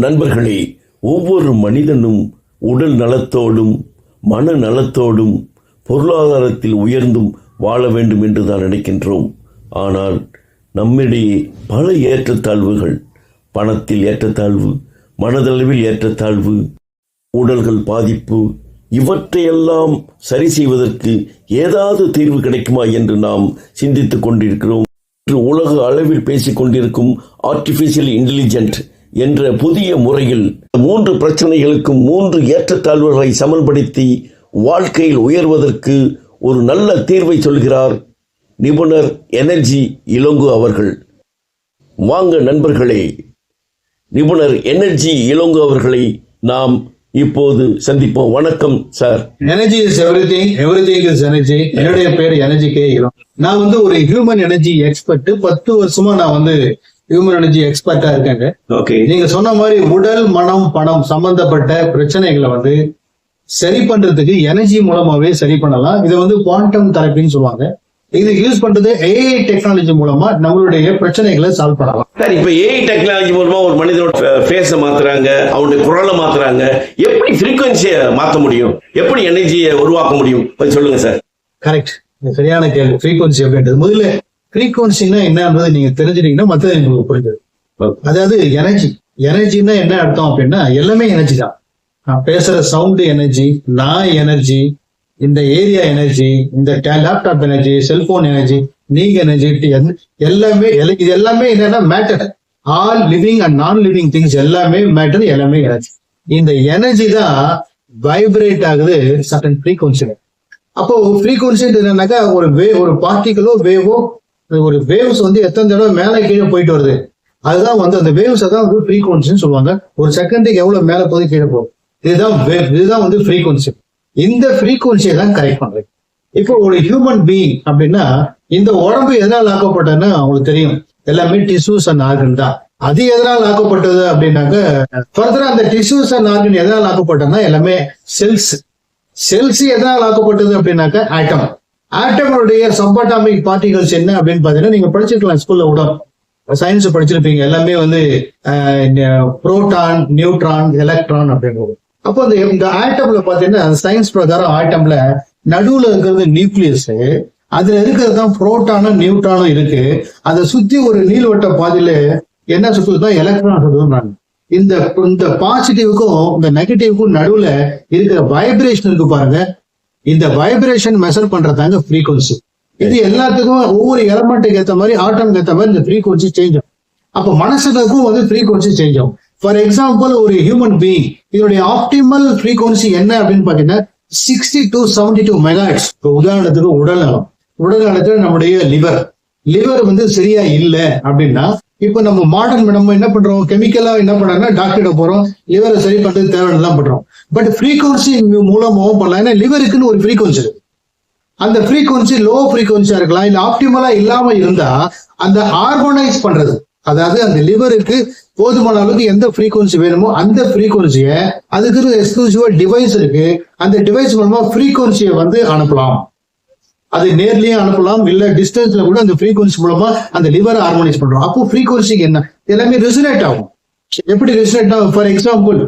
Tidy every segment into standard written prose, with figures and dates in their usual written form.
நண்பர்களே, ஒவ்வொரு மனிதனும் உடல் நலத்தோடும் மன நலத்தோடும் பொருளாதாரத்தில் உயர்ந்தும் வாழ வேண்டும் என்று தான் நினைக்கின்றோம். ஆனால் நம்மிடையே பல ஏற்றத்தாழ்வுகள், பணத்தில் ஏற்றத்தாழ்வு, மனதளவில் ஏற்றத்தாழ்வு, உடல்கள் பாதிப்பு, இவற்றையெல்லாம் சரி செய்வதற்கு ஏதாவது தீர்வு கிடைக்குமா என்று நாம் சிந்தித்துக் கொண்டிருக்கிறோம். இன்று உலக அளவில் பேசிக் கொண்டிருக்கும் ஆர்டிபிஷியல் இன்டெலிஜென்ட் என்ற புதிய முறையில் 3 பிரச்சனைகளுக்கும் 3 ஏற்றத்தாழ்வுகளை சமன்படுத்தி வாழ்க்கையில் உயர்வதற்கு ஒரு நல்ல தீர்வை சொல்கிறார் நிபுணர் எனர்ஜி இளங்கோ அவர்கள். வாங்க நண்பர்களே, நிபுணர் எனர்ஜி இளங்கோ அவர்களை நாம் இப்போது சந்திப்போம். வணக்கம் sir. Energy is everything, everything is energy. என்னுடைய பேர் எனர்ஜி கே இளங்கோ. நான் ஒரு ஹியூமன் எனர்ஜி எக்ஸ்பர்ட். 10 வருஷமா நான் ஹியூமன் எனர்ஜி எக்ஸ்பர்ட்டா இருக்காங்க. ஓகே, நீங்க சொன்ன மாதிரி உடல் மனம் பணம் சம்பந்தப்பட்ட பிரச்சனைகளை சரி பண்றதுக்கு எனர்ஜி மூலமாவே சரி பண்ணலாம். இதை குவாண்டம் தெரப்பின்னு சொல்லுவாங்க. இது யூஸ் பண்றது ஏஐ டெக்னாலஜி மூலமா நம்மளுடைய பிரச்சனைகளை சால்வ் பண்ணலாம். சார், இப்ப ஏஐ டெக்னாலஜி மூலமா ஒரு மனிதனோட ஃபேஸ மாத்துறாங்க, அவனுடைய குரலை மாத்துறாங்க. எப்படி ஃப்ரீக்வன்சியை மாத்த முடியும்? எப்படி எனர்ஜியை உருவாக்க முடியும்? சொல்லுங்க சார். கரெக்ட், சரியான கேள்வி. ஃப்ரீக்வன்சி அப்படின்றது, முதல்ல ஃப்ரீக்வன்சினா என்னன்றது நீங்க தெரிஞ்சுட்டீங்கன்னா மற்றது உங்களுக்கு புரிஞ்சது. அதாவது எனர்ஜின்னா என்ன அர்த்தம் அப்படின்னா, எல்லாமே எனர்ஜி தான். நான் பேசுற சவுண்டு எனர்ஜி, நான் எனர்ஜி, இந்த ஏரியா எனர்ஜி, இந்த லேப்டாப் எனர்ஜி, செல்போன் எனர்ஜி, நீங்க எனர்ஜி, எல்லாமே இது எல்லாமே என்னன்னா மேட்டர். ஆல் லிவிங் அண்ட் நான் லிவிங் திங்ஸ் எல்லாமே மேட்டர், எல்லாமே எனர்ஜி. இந்த எனர்ஜி தான் வைப்ரேட் ஆகுது சர்டன் ஃப்ரீக்வன்சில. அப்போ ஃப்ரீக்வன்சி என்னன்னாக்கா ஒரு பார்ட்டிகளோ வேவோ, ஒரு வேவ்ஸ் எத்தனை தடவை மேலே கீழே போயிட்டு வருது, அதுதான் அந்த வேவ்ஸ் தான் ஃப்ரீக்வன்சின்னு சொல்லுவாங்க. ஒரு செகண்டுக்கு எவ்வளவு மேலே போகுது கீழே போகும், இதுதான் ஃப்ரீக்வன்சி. இந்த ஃப்ரீக்வன்சியை தான் கரெக்ட் பண்றேன். இப்போ ஒரு ஹியூமன் பீயிங் அப்படின்னா, இந்த உடம்பு எதனால் ஆக்கப்பட்டதுன்னா அவங்களுக்கு தெரியும், எல்லாமே டிஷ்யூஸ் அண்ட் ஆர்கன் தான். அது எதனால் ஆக்கப்பட்டது அப்படின்னாக்க, ஃபர்தரா அந்த டிஷ்யூஸ் அண்ட் ஆர்கன் எதனால் ஆக்கப்பட்டதுன்னா எல்லாமே செல்ஸ் எதனால் ஆக்கப்பட்டது அப்படின்னாக்க ஆட்டம். ஆட்டமுடைய சப்பாட்டாமிக் பார்ட்டிகல்ஸ் என்ன அப்படின்னு பாத்தீங்கன்னா, நீங்க படிச்சிருக்கலாம் ஸ்கூல்ல கூட, சயின்ஸ் படிச்சிருப்பீங்க. எல்லாமே புரோட்டான், நியூட்ரான், எலக்ட்ரான் அப்படின்றது. அப்போ இந்த ஆட்டம்ல பாத்தீங்கன்னா, சயின்ஸ் பிரகாரம் ஆட்டம்ல நடுவுல இருக்கிறது நியூக்ளியஸ், அதுல இருக்கிறது புரோட்டானும் நியூட்ரானும் இருக்கு. அதை சுத்தி ஒரு நீள்வட்ட பாதையில என்ன சுத்துதான் எலக்ட்ரான் சுத்துறாங்க. இந்த பாசிட்டிவுக்கும் இந்த நெகட்டிவ்க்கும் நடுவுல இருக்கிற வைப்ரேஷன் இருக்கு பாருங்க, இந்த வைப்ரேஷன் மெஷர் பண்றதாங்க ஃப்ரீக்வன்சி. இது எல்லாத்துக்கும் ஒவ்வொரு எலமெண்ட்டுக்கு ஏற்ற மாதிரி, ஆட்டம்க்கு ஏற்ற மாதிரி இந்த ஃப்ரீக்வன்சி சேஞ்ச் ஆகும். அப்ப மனசுக்கும் ஃப்ரீக்வன்சி சேஞ்ச் ஆகும். ஃபார் எக்ஸாம்பிள், ஒரு ஹியூமன் பீயிங் இதனுடைய ஆப்டிமல் ஃப்ரீக்வன்சி என்ன அப்படின்னு பாத்தீங்கன்னா 60 to 72 மெகாஹெர்ட்ஸ். இப்போ உதாரணத்துக்கு உடல்நலத்துல நம்முடைய லிவர் சரியா இல்லை அப்படின்னா, இப்ப நம்ம நம்ம என்ன பண்றோம், கெமிக்கலா என்ன பண்றோம்னா டாக்டர்கிட்ட போறோம், லிவரை சரி பண்றது தேவையெல்லாம் பண்றோம். பட் ஃப்ரீக்வன்சி மூலமாவும் பண்ணலாம். ஏன்னா லிவருக்குன்னு ஒரு ஃப்ரீக்வன்சி இருக்கு. அந்த ஃப்ரீக்வன்சி லோ ஃப்ரீக்வன்சியா இருக்கலாம், இல்ல ஆப்டிமலா இல்லாம இருந்தா அந்த ஹார்மோனைஸ் பண்றது, அதாவது அந்த லிவருக்கு போதுமான அளவுக்கு எந்த ஃப்ரீக்வன்சி வேணுமோ அந்த ஃப்ரீக்வன்சியை, அதுக்கு எக்ஸ்க்ளூசிவா டிவைஸ் இருக்கு, அந்த டிவைஸ் மூலமா ஃப்ரீக்வன்சியை அனுப்பலாம். அது நேர்லயே அனுப்பலாம், இல்ல டிஸ்டன்ஸ்ல கூட அந்த ஃப்ரீக்வன்சி மூலமா அந்த லிவரை ஹார்மோனைஸ் பண்றோம். அப்போ ஃப்ரீக்வன்சிக்கு என்ன எல்லாமே ரெசனேட் ஆகும். எப்படி ரெசனேட் ஆகும்? ஃபார் எக்ஸாம்பிள்,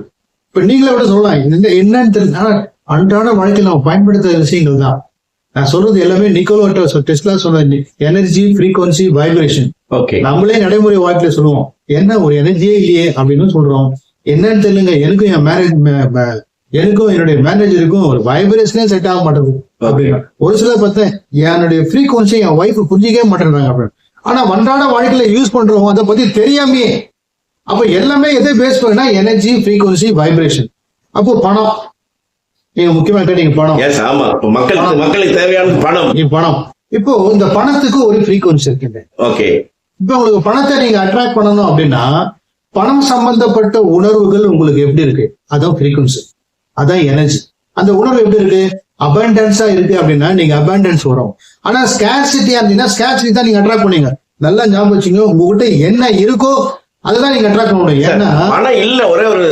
இப்ப நீங்களே கூட சொல்லலாம், என்னன்னு தெரியல, அன்றாட வாழ்க்கையில் நம்ம பயன்படுத்துற விஷயங்கள் தான் நான் சொல்றது. எல்லாமே நிக்கோலா டெஸ்லா சொன்ன எனர்ஜி, ஃப்ரீக்வன்சி, வைப்ரேஷன். ஓகே, நம்மளே நடைமுறை வாழ்க்கையில சொல்லுவோம், என்ன ஒரு எனர்ஜியே இல்லையே அப்படின்னு சொல்றோம். என்னன்னு தெரியலங்க, எனக்கும் என்னுடைய மேனேஜருக்கும் ஒரு வைப்ரேஷனே செட் ஆக மாட்டேங்குது அப்படின்னு. ஒரு சிலர் பார்த்தேன், என்னுடைய ஃப்ரீக்வன்சி என் ஒய்ஃப் புரிஞ்சிக்கவே மாட்டேறாங்க அப்படின்னு. ஆனா அன்றாட வாழ்க்கையில யூஸ் பண்றோம், அதை பத்தி தெரியாமே. அப்ப எல்லாமே எதை பேஸ் பண்ணா எனர்ஜி, ஃப்ரீக்வன்சி, வைப்ரேஷன். அப்போ பணம், நீங்க முக்கியமா கேட்டீங்க பணம். மக்களுக்கு தேவையான பணம். இப்போ இந்த பணத்துக்கு ஒரு ஃப்ரீக்வன்சி இருக்குங்க. ஓகே, இப்ப உங்களுக்கு பணத்தை நீங்க அட்ராக்ட் பண்ணணும் அப்படின்னா, பணம் சம்பந்தப்பட்ட உணர்வுகள் உங்களுக்கு எப்படி இருக்கு, அதான் ஃப்ரீக்வன்சி, அதான் எனர்ஜி. அந்த உணர்வு எப்படி இருக்கு, அபண்டன்ஸா இருக்கு அப்படின்னா நீங்க அபண்டன்ஸ் வரும். ஆனா ஸ்கேர்சிட்டியா இருந்தீங்கன்னா ஸ்கேர்சிட்டி தான் நீங்க அட்ராக்ட் பண்ணீங்க. நல்லா ஞாபகம் வச்சுங்க, உங்ககிட்ட என்ன இருக்கோ அதுதான் நீங்க அட்ராக்ட் பண்ண முடியும். ஏன்னா பணம் இல்ல. ஒரே ஒரு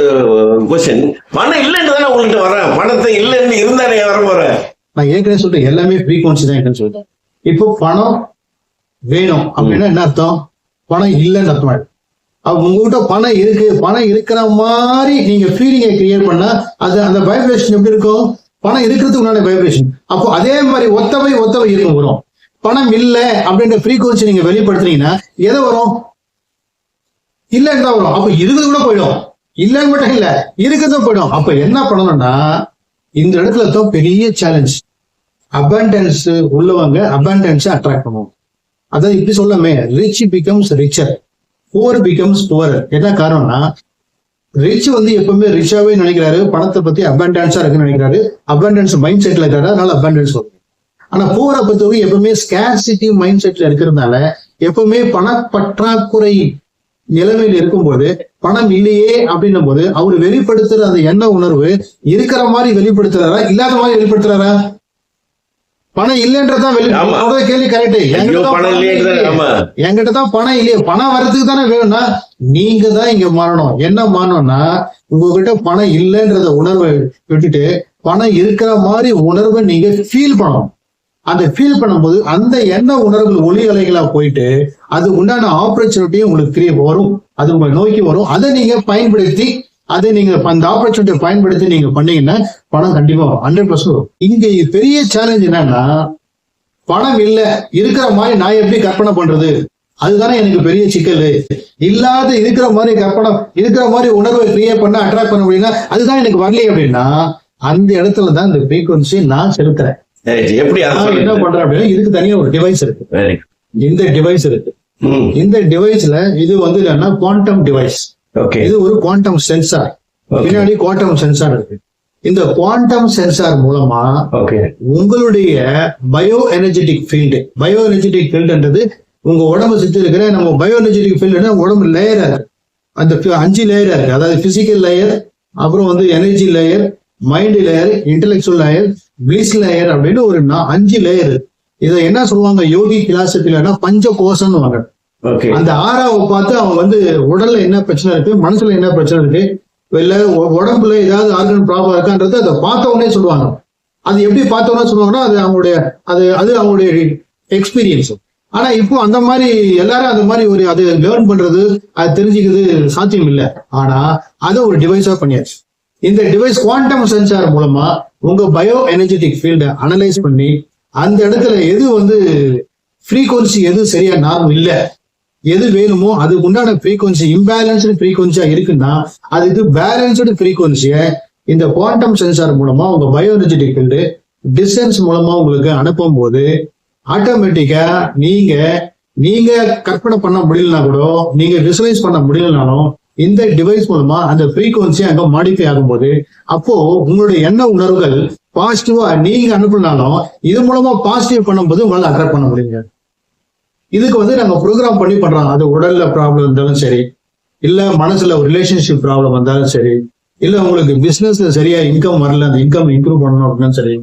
क्वेश्चन, பணம் இல்லன்னு தானே உங்கள்கிட்ட வரேன், பணத்தை இல்லன்னு இருந்தானே வர போறேன். நான் ஏற்கனவே சொல்றேன், எல்லாமே ஃப்ரீக்வன்சி தான் இருக்குன்னு சொல்லிட்டேன். இப்போ பணம் வேணும் அப்படின்னா என்ன அர்த்தம், பணம் இல்லைன்னு அர்த்தம். உங்ககிட்ட பணம் இருக்கு, பணம் இருக்கிற மாதிரி நீங்க ஃபீலிங்கை கிரியேட் பண்ணா அது அந்த வைப்ரேஷன் எப்படி இருக்கும்? பணம் இருக்கிறதுக்கு உண்டான வைப்ரேஷன். அப்போ அதே மாதிரி ஒத்தவை இருக்கும் வரும். பணம் இல்லை அப்படின்ற ஃப்ரீக்வன்சி நீங்க வெளிப்படுத்துறீங்கன்னா எதை வரும்? இல்லைன்னு தான் வரும். அப்ப இருக்கிறது கூட போயிடும். இல்லைன்னு மட்டும் இல்ல, இருக்கிறதும் போயிடும். அப்ப என்ன பண்ணணும்னா இந்த இடத்துல தான் பெரிய சேலஞ்ச். அபண்டன்ஸ் உள்ளவங்க அபண்டன்ஸ் அட்ராக்ட் பண்ணுவோம். அதாவது இப்படி சொல்லாமே, rich becomes richer, poor becomes poor. என்ன காரணம்னா ரிச் எப்பவுமே ரிச்சாவே நினைக்கிறாரு, பணத்தை பத்தி அபண்டன்ஸா இருக்குன்னு நினைக்கிறாரு, அபண்டன்ஸ் மைண்ட் செட்ல இருக்காரு, அதனால அபண்டன்ஸ் வரும். ஆனா புவரை பொறுத்தவரைக்கும் எப்பவுமே ஸ்கேர்சிட்டி மைண்ட் செட்ல இருக்கிறதுனால எப்பவுமே பணப்பற்றாக்குறை நிலைமையில இருக்கும்போது பணம் இல்லையே அப்படின்னும் போது அவர் வெளிப்படுத்துற அந்த எண்ண உணர்வு இருக்கிற மாதிரி வெளிப்படுத்துறாரா இல்லாத மாதிரி வெளிப்படுத்துறாரா? பணம் இல்லைன்றதான் கேள்வி கரெக்ட். என்கிட்ட தான் பணம் இல்லையே, பணம் வர்றதுக்கு தானே வேணும்னா நீங்க தான் இங்க மாறணும். என்ன மாறணும்னா உங்ககிட்ட பணம் இல்லைன்றத உணர்வை விட்டுட்டு பணம் இருக்கிற மாதிரி உணர்வை நீங்க ஃபீல் பண்ணணும். அந்த ஃபீல் பண்ணும்போது அந்த எண்ண உணர்வுகள் ஒளி அலைகளா போயிட்டு அது உண்டான ஆப்பர்ச்சுனிட்டியும் உங்களுக்கு வரும், அது உங்களை நோக்கி வரும். அதை நீங்க பயன்படுத்தி அதை நீங்க அந்த ஆப்பர்ச்சுனிட்டியை பயன்படுத்தி நீங்க பண்ணீங்கன்னா பணம் கண்டிப்பா 100% வரும். இங்க பெரிய சேலஞ்ச் என்னன்னா பணம் இல்ல இருக்கிற மாதிரி நான் எப்படி கற்பனை பண்றது? அதுதானே எனக்கு பெரிய சிக்கல். இல்லாத இருக்கிற மாதிரி கற்பனை, இருக்கிற மாதிரி உணர்வை கிரியேட் பண்ண அட்ராக்ட் பண்ண முடியுங்க, அதுதான் எனக்கு வரலையே அப்படின்னா அந்த இடத்துல தான் இந்த ஃப்ரீக்வன்சி நான் செலுத்துறேன். எப்படி என்ன பண்றேன் அப்படின்னா இதுக்கு தனியா ஒரு டிவைஸ் இருக்கு. இந்த டிவைஸ் இருக்கு. இந்த டிவைஸ்ல இது என்னன்னா குவாண்டம் டிவைஸ். இது ஒரு குவாண்டம் சென்சார். பின்னாடி குவாண்டம் சென்சார் இருக்கு. இந்த குவாண்டம் சென்சார் மூலமா உங்களுடைய bio energetic field, bio energetic ஃபீல்டுன்றது உங்க உடம்பு சுத்தி இருக்கிற நம்ம பயோ எனர்ஜெட்டிக் ஃபீல்டுனா உடம்பு லேயரா இருக்கு. அந்த 5 லேயரா இருக்கு. அதாவது பிசிக்கல் லேயர், அப்புறம் energy layer, mind layer, intellectual layer, bliss layer அப்படின்னு ஒரு 5 லேயர். இதை என்ன சொல்லுவாங்க யோகி பிலாசபிலனா பஞ்ச கோஷம்னு வாங்க. அந்த ஆறாவை பார்த்து அவங்க உடல்ல என்ன பிரச்சனை இருக்கு, மனசுல என்ன பிரச்சனை இருக்கு, இல்ல உடம்புல ஏதாவது ஆர்கன் ப்ராப்ளம் இருக்கான்றது அதை பார்த்த உடனே சொல்லுவாங்க. அது எப்படி பார்த்த உடனே சொல்லுவாங்கன்னா அது அவங்களுடைய அது அவங்களுடைய எக்ஸ்பீரியன்ஸ். ஆனா இப்போ அந்த மாதிரி எல்லாரும் அந்த மாதிரி அது லேர்ன் பண்றது, அது தெரிஞ்சுக்கிறது சாத்தியம் இல்லை. ஆனா அதை ஒரு டிவைஸா பண்ணியாச்சு. இந்த டிவைஸ் குவாண்டம் சென்சார் மூலமா உங்க பயோ எனர்ஜெட்டிக் ஃபீல்டை அனலைஸ் பண்ணி அந்த இடத்துல எது ஃப்ரீக்வன்சி எது சரியா நார்மல் இல்ல, எது வேணுமோ அதுக்கு உண்டான ஃப்ரீக்வன்சி இம்பேலன்ஸ்டு ஃப்ரீக்வன்சியா இருக்குன்னா அதுக்கு பேலன்ஸ்டு ஃப்ரீக்வன்சியை இந்த குவாண்டம் சென்சார் மூலமா உங்க பயோ எனர்ஜெட்டிக் ஃபீல்டு டிஸ்டன்ஸ் மூலமா உங்களுக்கு அனுப்பும் போது ஆட்டோமேட்டிக்கா நீங்க கற்பனை பண்ண முடியலனா கூட, நீங்க விசுவலைஸ் பண்ண முடியலனாலும் இந்த டிவைஸ் மூலமா அந்த ஃப்ரீக்வன்சி அங்க மாடிஃபை ஆகும்போது அப்போ உங்களுடைய எண்ண உணர்வுகள் பாசிட்டிவா நீங்க அனுப்பினாலும் இது மூலமா பாசிட்டிவ் பண்ணும்போது உங்களால அட்ராக்ட் பண்ண முடியுங்க. இதுக்கு நாங்க ப்ரோக்ராம் பண்ணி பண்றோம். அது உடல்ல ப்ராப்ளம் இருந்தாலும் சரி, இல்ல மனசுல ஒரு ரிலேஷன்ஷிப் ப்ராப்ளம் வந்தாலும் சரி, இல்ல உங்களுக்கு பிசினஸ்ல சரியா இன்கம் வரல, அந்த இன்கம் இம்ப்ரூவ் பண்ணணும் அப்படின்னா சரி,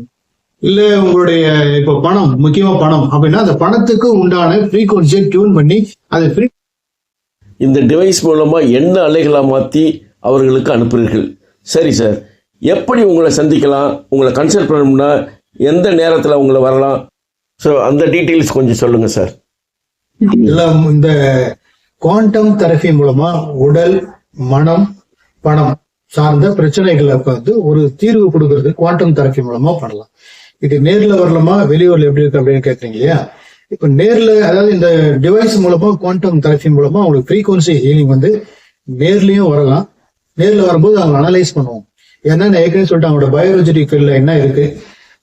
இல்ல உங்களுடைய இப்ப பணம், முக்கியமா பணம் அப்படின்னா அந்த பணத்துக்கு உண்டான ஃப்ரீக்வன்சியை டியூன் பண்ணி அது இந்த டிவைஸ் மூலமா என்ன அலைகளா மாத்தி அவர்களுக்கு அனுப்புறீர்கள். சரி சார், எப்படி உங்களை சந்திக்கலாம், உங்களை கன்சல்ட் பண்ணணும்னா எந்த நேரத்தில் உங்களை வரலாம்? ஸோ அந்த டீட்டெயில்ஸ் கொஞ்சம் சொல்லுங்க சார். எல்லாம் இந்த குவாண்டம் தெரபி மூலமா உடல், மனம், பணம் சார்ந்த பிரச்சனைகளுக்கு ஒரு தீர்வு கொடுக்கறது குவாண்டம் தெரபி மூலமா பண்ணலாம். இது நேர்ல வரலாமா, வெளியூர்ல எப்படி இருக்கு அப்படின்னு கேட்குறீங்க இல்லையா? இப்ப நேர்ல, அதாவது இந்த டிவைஸ் மூலமா குவாண்டம் தெரபி மூலமா உங்களுக்கு ஃப்ரீக்வன்சி ஹீலிங் நேர்லயும் வரலாம். நேர்ல வரும்போது அவங்க அனலைஸ் பண்ணுவோம். ஏன்னா நான் ஏற்கனவே சொல்லிட்டு அவங்களோட பயோலஜிக் ஃபீல்ட்ல என்ன இருக்கு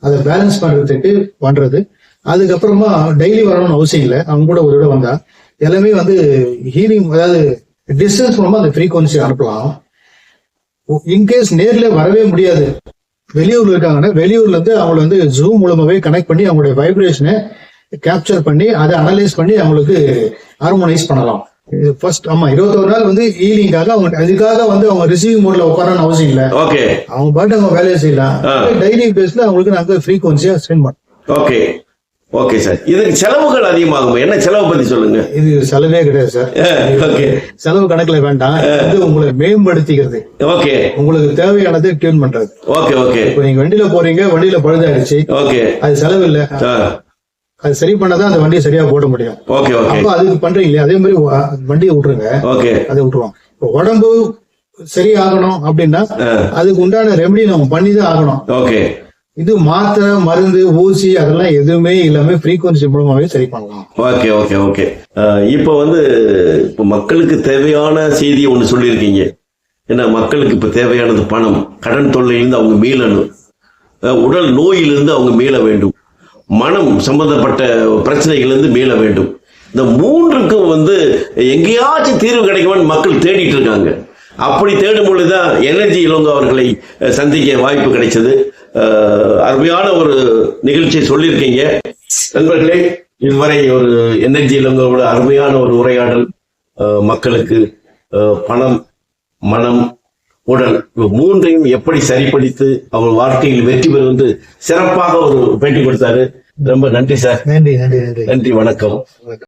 அதை பேலன்ஸ் பண்றதுக்கு பண்றது. அதுக்கப்புறமா டெய்லி வரணும்னு அவசியம் இல்லை. அவங்க கூட ஒரு இடம் வந்தா எல்லாமே ஹீலிங், அதாவது டிஸ்டன்ஸ் மூலமா அந்த ஃப்ரீக்வன்சி அனுப்பலாம். இன்கேஸ் நேர்ல வரவே முடியாது, வெளியூர்ல இருக்காங்கன்னா வெளியூர்ல இருந்து அவங்களை ஜூம் மூலமாவே கனெக்ட் பண்ணி அவங்களுடைய வைப்ரேஷனை கேப்சர் பண்ணி அதை அனலைஸ் பண்ணி அவங்களுக்கு ஹார்மோனைஸ் பண்ணலாம். ஃபர்ஸ்ட் 21 நாள் ஹீலிங்காக அவங்க அதுக்காக அவங்க ரிசீவிங் மோட்ல உட்காரணும்னு அவசியம் இல்லை. அவங்க பாட்டு அவங்க வேலையை செய்யலாம். டெய்லி பேஸ்ல அவங்களுக்கு நாங்க ஃப்ரீக்வன்சியா சென்ட் பண்ணோம். ஓகே சார், இதுக்கு செலவுகள் அதிகமாகும். என்ன செலவு பத்தி சொல்லுங்க. இது செலவே கிடையாது சார். செலவு கணக்குல வேண்டாம். உங்களை மேம்படுத்திக்கிறது, உங்களுக்கு தேவையானது டியூன் பண்றது. இப்போ நீங்க வண்டியில போறீங்க, வண்டியில பழுதாயிடுச்சு, அது செலவு இல்ல. அது சரி பண்ணாதான் அந்த வண்டியை சரியா ஓட்ட முடியும். ஓகே ஓகே அப்ப அதுக்கு பண்றீங்களே அதே மாதிரி வண்டியை விட்டுருங்க, ஓகே அதை விட்டுருவோம். இப்ப உடம்பு சரியாகணும் அப்படின்னா அதுக்கு உண்டான ரெமெடி நம்ம பண்ணிதான் ஆகணும். ஓகே. இது மாத்திரை மருந்து ஊசி அதெல்லாம் எதுவுமே இல்லாம ஃப்ரீக்வன்சி மூலமாவே சரி பண்ணலாம். Okay okay okay. இப்போ இப்போ மக்களுக்கு தேவையான செய்தியை ஒன்று சொல்லியிருக்கீங்க. ஏன்னா மக்களுக்கு இப்போ தேவையானது பணம், கடன் தொல்லையிலிருந்து அவங்க மீளணும், உடல் நோயிலிருந்து அவங்க மீள வேண்டும், மனம் சம்பந்தப்பட்ட பிரச்சனைகளிலிருந்து மீள வேண்டும். இந்த மூன்றுக்கும் எங்கேயாச்சும் தீர்வு கிடைக்குமான்னு மக்கள் தேடிட்டு இருக்காங்க. அப்படி தேடும் பொழுதுதான் எனர்ஜி இளங்கோ அவர்களை சந்திக்க வாய்ப்பு கிடைச்சது. அருமையான ஒரு நிகழ்ச்சியை சொல்லியிருக்கீங்க நண்பர்களே. இதுவரை ஒரு எனர்ஜி இளங்கோவோட அருமையான ஒரு உரையாடல். மக்களுக்கு பணம், மனம், உடல் மூன்றையும் எப்படி சரிப்படுத்தி அவர் வாழ்க்கையில் வெற்றி பெறுவது சிறப்பாக ஒரு பேட்டி கொடுத்தாரு. ரொம்ப நன்றி சார். நன்றி நன்றி நன்றி நன்றி. வணக்கம்.